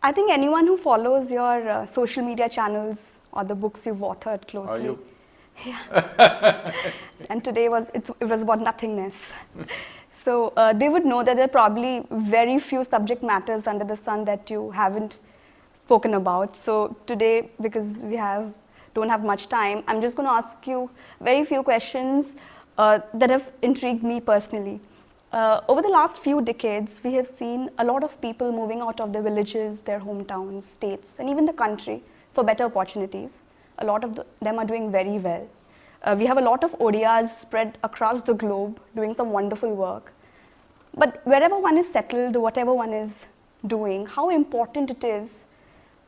I think anyone who follows your social media channels or the books you've authored closely. Are you? Yeah. And today it was about nothingness. So they would know that there are probably very few subject matters under the sun that you haven't spoken about. So today, because we don't have much time, I'm just going to ask you very few questions that have intrigued me personally. Over the last few decades, we have seen a lot of people moving out of their villages, their hometowns, states, and even the country for better opportunities. A lot of them are doing very well. We have a lot of ODRs spread across the globe doing some wonderful work. But wherever one is settled, whatever one is doing, how important it is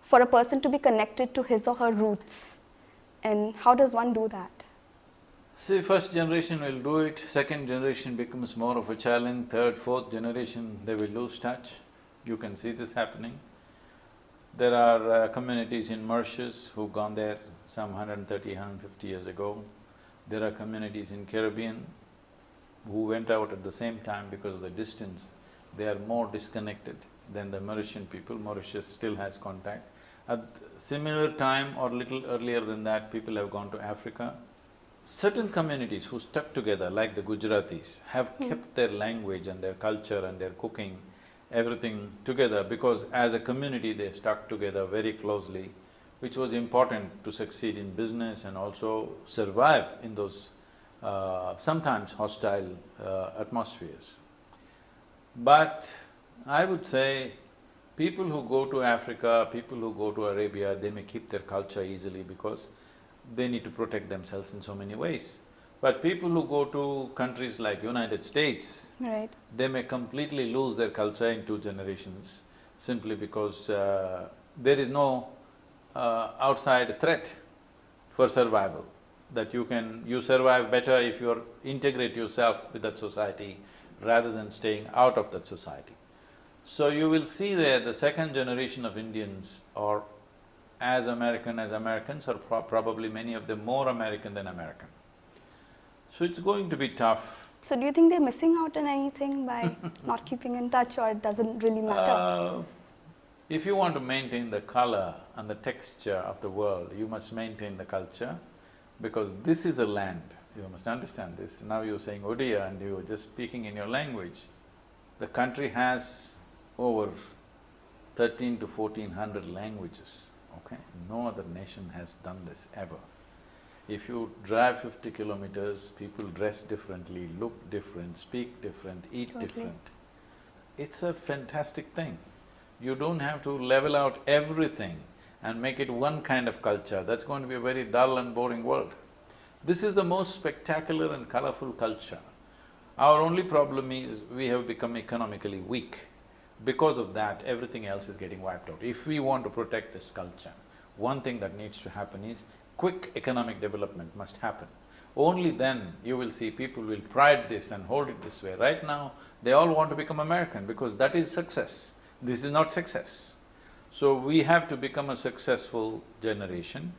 for a person to be connected to his or her roots, and how does one do that? See, first generation will do it, second generation becomes more of a challenge, third, fourth generation, they will lose touch. You can see this happening. There are communities in Mauritius who've gone there some 130, 150 years ago. There are communities in Caribbean who went out at the same time because of the distance. They are more disconnected than the Mauritian people. Mauritius still has contact. At similar time or little earlier than that, people have gone to Africa. Certain communities who stuck together, like the Gujaratis, have kept their language and their culture and their cooking, everything together, because as a community they stuck together very closely, which was important to succeed in business and also survive in those sometimes hostile atmospheres. But I would say people who go to Africa, people who go to Arabia, they may keep their culture easily because they need to protect themselves in so many ways. But people who go to countries like United States, right, they may completely lose their culture in 2 generations simply because there is no outside threat for survival. That you survive better if you integrate yourself with that society rather than staying out of that society. So you will see there the second generation of Indians are as American as Americans, or probably many of them more American than American. So it's going to be tough. So do you think they're missing out on anything by not keeping in touch, or it doesn't really matter? If you want to maintain the color and the texture of the world, you must maintain the culture, because this is a land, you must understand this. Now you're saying Odia and you're just speaking in your language. The country has over 13 to 1400 languages, okay? No other nation has done this ever. If you drive 50 kilometers, people dress differently, look different, speak different, eat different. It's a fantastic thing. You don't have to level out everything and make it one kind of culture. That's going to be a very dull and boring world. This is the most spectacular and colorful culture. Our only problem is we have become economically weak. Because of that, everything else is getting wiped out. If we want to protect this culture, one thing that needs to happen is quick economic development must happen. Only then you will see people will pride this and hold it this way. Right now, they all want to become American because that is success. This is not success. So we have to become a successful generation,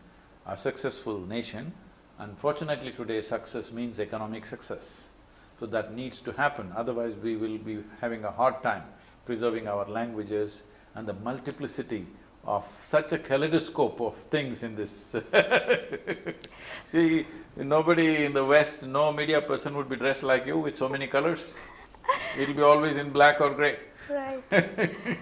a successful nation. Unfortunately today, success means economic success. So that needs to happen, otherwise we will be having a hard time preserving our languages and the multiplicity of such a kaleidoscope of things in this See, nobody in the West, no media person would be dressed like you with so many colors. It'll be always in black or grey. Right.